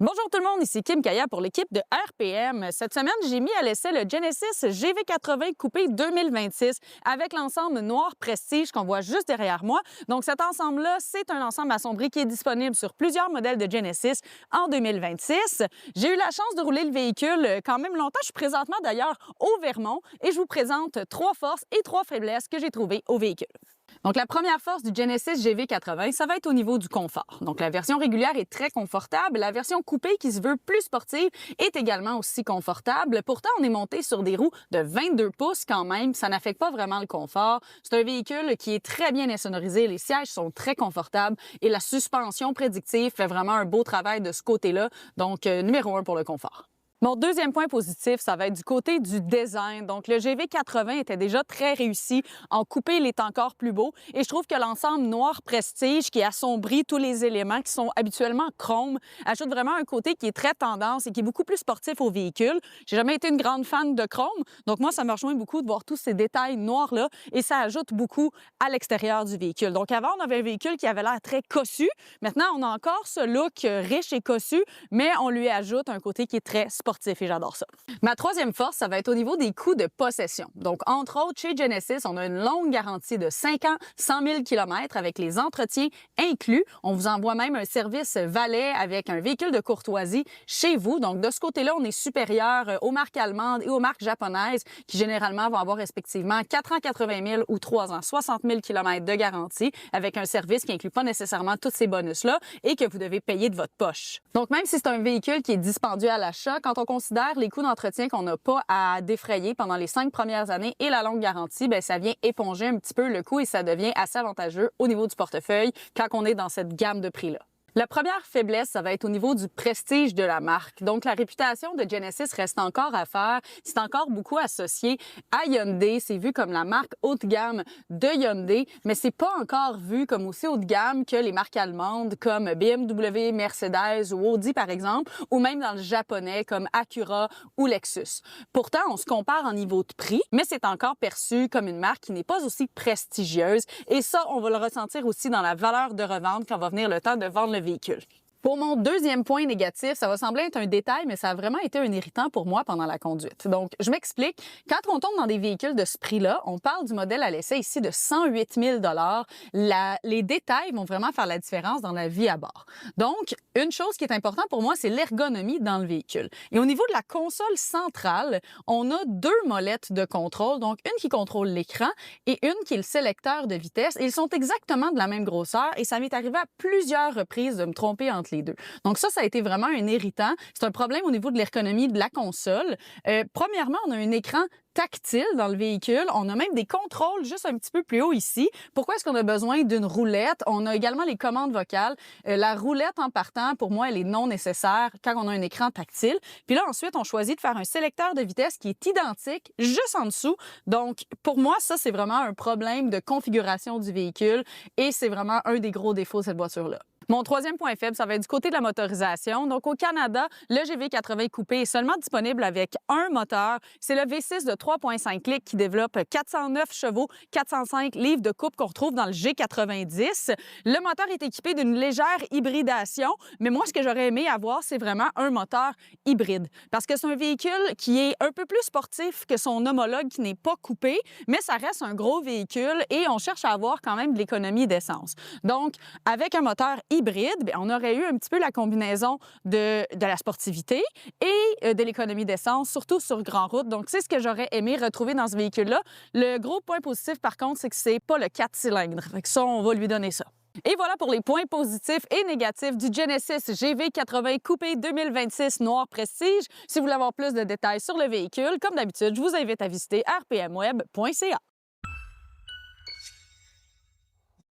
Bonjour tout le monde, ici Kim Kaya pour l'équipe de RPM. Cette semaine, j'ai mis à l'essai le Genesis GV80 Coupé 2026 avec l'ensemble noir Prestige qu'on voit juste derrière moi. Donc cet ensemble-là, c'est un ensemble assombri qui est disponible sur plusieurs modèles de Genesis en 2026. J'ai eu la chance de rouler le véhicule quand même longtemps. Je suis présentement d'ailleurs au Vermont et je vous présente 3 forces et 3 faiblesses que j'ai trouvées au véhicule. Donc, la première force du Genesis GV80, ça va être au niveau du confort. Donc, la version régulière est très confortable. La version coupée, qui se veut plus sportive, est également aussi confortable. Pourtant, on est monté sur des roues de 22 pouces quand même. Ça n'affecte pas vraiment le confort. C'est un véhicule qui est très bien insonorisé. Les sièges sont très confortables et la suspension prédictive fait vraiment un beau travail de ce côté-là. Donc, numéro 1 pour le confort. Mon deuxième point positif, ça va être du côté du design. Donc, le GV80 était déjà très réussi. En coupé, il est encore plus beau. Et je trouve que l'ensemble noir Prestige qui assombrit tous les éléments qui sont habituellement chrome ajoute vraiment un côté qui est très tendance et qui est beaucoup plus sportif au véhicule. J'ai jamais été une grande fan de chrome. Donc, moi, ça me rejoint beaucoup de voir tous ces détails noirs-là et ça ajoute beaucoup à l'extérieur du véhicule. Donc, avant, on avait un véhicule qui avait l'air très cossu. Maintenant, on a encore ce look riche et cossu, mais on lui ajoute un côté qui est très sportif et j'adore ça. Ma troisième force, ça va être au niveau des coûts de possession. Donc, entre autres, chez Genesis, on a une longue garantie de 5 ans, 100 000 km avec les entretiens inclus. On vous envoie même un service valet avec un véhicule de courtoisie chez vous. Donc, de ce côté-là, on est supérieur aux marques allemandes et aux marques japonaises qui, généralement, vont avoir respectivement 4 ans, 80 000 ou 3 ans, 60 000 km de garantie avec un service qui inclut pas nécessairement tous ces bonus-là et que vous devez payer de votre poche. Donc, même si c'est un véhicule qui est dispendieux à l'achat, quand on considère les coûts d'entretien qu'on n'a pas à défrayer pendant les 5 premières années et la longue garantie, bien, ça vient éponger un petit peu le coût et ça devient assez avantageux au niveau du portefeuille quand on est dans cette gamme de prix-là. La première faiblesse, ça va être au niveau du prestige de la marque. Donc, la réputation de Genesis reste encore à faire. C'est encore beaucoup associé à Hyundai. C'est vu comme la marque haut de gamme de Hyundai, mais c'est pas encore vu comme aussi haut de gamme que les marques allemandes comme BMW, Mercedes ou Audi, par exemple, ou même dans le japonais comme Acura ou Lexus. Pourtant, on se compare en niveau de prix, mais c'est encore perçu comme une marque qui n'est pas aussi prestigieuse. Et ça, on va le ressentir aussi dans la valeur de revente quand va venir le temps de vendre le véhicule. Pour mon deuxième point négatif, ça va sembler être un détail, mais ça a vraiment été un irritant pour moi pendant la conduite. Donc, je m'explique. Quand on tombe dans des véhicules de ce prix-là, on parle du modèle à l'essai ici de 108 000 les détails vont vraiment faire la différence dans la vie à bord. Donc, une chose qui est importante pour moi, c'est l'ergonomie dans le véhicule. Et au niveau de la console centrale, on a 2 molettes de contrôle, donc une qui contrôle l'écran et une qui est le sélecteur de vitesse. Et ils sont exactement de la même grosseur et ça m'est arrivé à plusieurs reprises de me tromper entre les deux. Donc ça a été vraiment un irritant. C'est un problème au niveau de l'ergonomie de la console. Premièrement, on a un écran tactile dans le véhicule. On a même des contrôles juste un petit peu plus haut ici. Pourquoi est-ce qu'on a besoin d'une roulette? On a également les commandes vocales. La roulette en partant, pour moi, elle est non nécessaire quand on a un écran tactile. Puis là, ensuite, on choisit de faire un sélecteur de vitesse qui est identique juste en dessous. Donc, pour moi, ça, c'est vraiment un problème de configuration du véhicule et c'est vraiment un des gros défauts de cette voiture-là. Mon troisième point faible, ça va être du côté de la motorisation. Donc, au Canada, le GV80 Coupé est seulement disponible avec un moteur. C'est le V6 de 3,5 litres qui développe 409 chevaux, 405 livres de coupe qu'on retrouve dans le G90. Le moteur est équipé d'une légère hybridation, mais moi, ce que j'aurais aimé avoir, c'est vraiment un moteur hybride. Parce que c'est un véhicule qui est un peu plus sportif que son homologue qui n'est pas coupé, mais ça reste un gros véhicule et on cherche à avoir quand même de l'économie d'essence. Donc, avec un moteur hybride, bien, on aurait eu un petit peu la combinaison de la sportivité et de l'économie d'essence, surtout sur grande route. Donc, c'est ce que j'aurais aimé retrouver dans ce véhicule-là. Le gros point positif, par contre, c'est que c'est pas le 4 cylindres. Fait que ça, on va lui donner ça. Et voilà pour les points positifs et négatifs du Genesis GV80 Coupé 2026 Noir Prestige. Si vous voulez avoir plus de détails sur le véhicule, comme d'habitude, je vous invite à visiter rpmweb.ca.